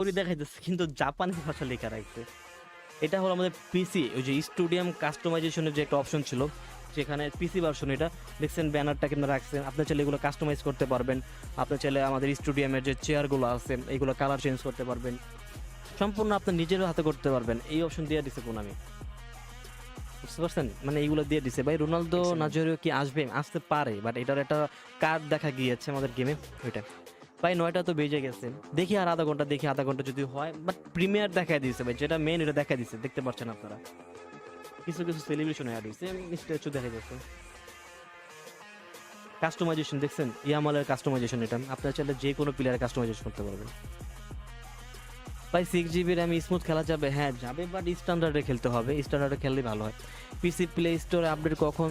ওই দেখাইতেছে কিন্তু জাপানি ভাষা লেখা রাখছে। এটা হলো আমাদের পিসি, ওই যে স্টুডিয়াম কাস্টমাইজেশনের যে একটা অপশন ছিল, যেখানে পিসি ভার্সন এটা দেখছেন, ব্যানারটা কিন্তু রাখছেন। আপনি চাইলে এগুলো কাস্টমাইজ করতে পারবেন। আপনি চাইলে আমাদের স্টুডিয়ামের যে চেয়ারগুলো আছে এইগুলো কালার চেঞ্জ করতে পারবেন, সম্পূর্ণ আপনি নিজের হাতে করতে পারবেন। এই অপশন দিয়ে দিছে কোন আমি, বুঝতে পারছেন? মানে এইগুলো দিয়ে দিছে ভাই। রোনালদো নাজোরিও কি আসবে? আসতে পারে, বাট এটার একটা কার্ড দেখা গিয়েছে আমাদের গেমে, ওইটা ভাই 9টা তো বেজে গেছে। দেখি আর আধা ঘন্টা, দেখি আধা ঘন্টা যদি হয়। বাট প্রিমিয়ার দেখাই দিয়েছে ভাই, যেটা মেন এটা দেখাই দিচ্ছে, দেখতে পাচ্ছেন আপনারা। কিছু কিছু সেলিব্রেশন অ্যাড হয়েছে, স্ট্যাচু দেখা যাচ্ছে। কাস্টমাইজেশন দেখছেন, ইয়ামালের কাস্টমাইজেশন, এটা আপনার চাইলে যে কোনো প্লেয়ারের কাস্টমাইজেশন করতে পারবেন। ভাই 6 GB র্যাম স্মুথ খেলা যাবে? হ্যাঁ যাবে, বাট স্ট্যান্ডার্ডে খেলতে হবে। স্ট্যান্ডার্ডে খেললে ভালো হয়। পিসি প্লে স্টোর আপডেট কখন?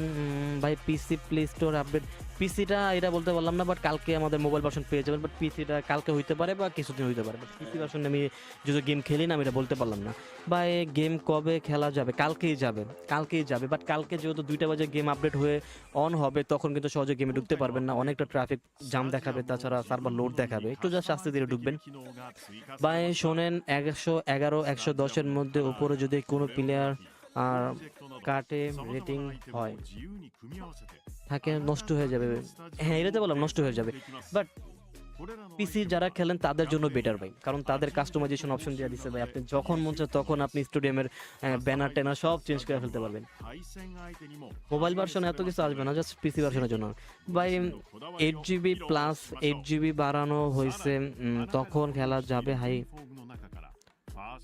ভাই পিসি প্লে স্টোর আপডেট, পিসিটা এটা বলতে পারলাম না, বাট কালকে আমাদের মোবাইল ভার্সন পেয়ে যাবেন। বাট পিসিটা কালকে হইতে পারে বা কিছুদিন হইতে পারে। বাট পিসি ভার্সন আমি যদি গেম খেলি না, আমি এটা বলতে পারলাম না। বা এই গেম কবে খেলা যাবে? কালকেই যাবে, কালকেই যাবে। বাট কালকে যেহেতু 2টা বাজে গেম আপডেট হয়ে অন হবে, তখন কিন্তু সহজে গেমে ঢুকতে পারবেন না, অনেকটা ট্রাফিক জাম দেখাবে, তাছাড়া সার্ভার লোড দেখাবে, একটু জাস্ট আস্তে ধীরে ঢুকবেন। বা শোনেন, 111 110-এর মধ্যে উপরে যদি কোনো প্লেয়ার আর কাটে রেটিং হয় থাকে, নষ্ট হয়ে যাবে। হ্যাঁ এটাতে বললাম নষ্ট হয়ে যাবে। বাট পিসি যারা খেলেন তাদের জন্য বেটার ভাই, কারণ তাদের কাস্টমাইজেশন অপশন দিয়ে দিচ্ছে ভাই। আপনি যখন মন চায় তখন আপনি স্টেডিয়ামের ব্যানার ট্যানার সব চেঞ্জ করে ফেলতে পারবেন। মোবাইল ভার্সনে এত কিছু আসবে না, জাস্ট পিসি ভার্সনের জন্য। ভাই 8 GB প্লাস 8 GB বাড়ানো হয়েছে, তখন খেলা যাবে হাই?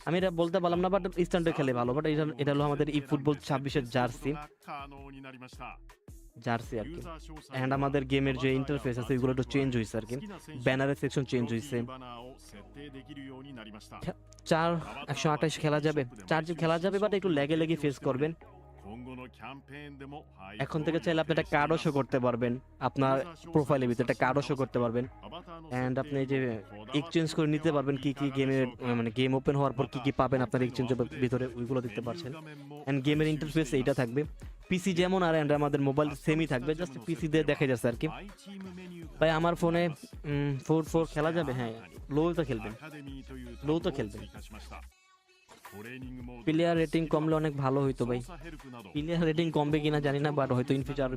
আমি এটা বলতে পারলাম না, বাট স্ট্যান্ডে খেলে ভালো। বাট এটা এটা হলো আমাদের ই ফুটবল 26-এর জার্সি, জার্সি আর কি। অ্যান্ড আমাদের গেমের যে ইন্টারফেস আছে ওইগুলো একটু চেঞ্জ হয়েছে আর কি, ব্যানারের সেকশন চেঞ্জ হয়েছে। 128 খেলা যাবে, 4G খেলা যাবে, বাট একটু লেগে লেগে ফেস করবেন। এখন থেকে চাইলে আপনি একটা কার্ডও শো করতে পারবেন, আপনার প্রোফাইলের ভিতরে একটা কার্ডও শো করতে পারবেন। অ্যান্ড আপনি যে এক্সচেঞ্জ করে নিতে পারবেন কি কি গেমের, মানে গেম ওপেন হওয়ার পর কি কি পাবেন আপনার এক্সচেঞ্জের ভিতরে, ওইগুলো দেখতে পাচ্ছেন। অ্যান্ড গেমের ইন্টারফেস এইটা থাকবে, পিসি যেমন আর অ্যান্ড আমাদের মোবাইল সেমই থাকবে, জাস্ট পিসি দিয়ে দেখা যাচ্ছে আর কি। ভাই আমার ফোনে 4 খেলা যাবে? হ্যাঁ লো তো খেলবেন, লো তো খেলবেন। প্লেয়ার রেটিং কমলে অনেক ভালো হইতো ভাই। প্লেয়ার রেটিং কমবে কিনা জানি না, বাট হয়তো ইন ফিউচার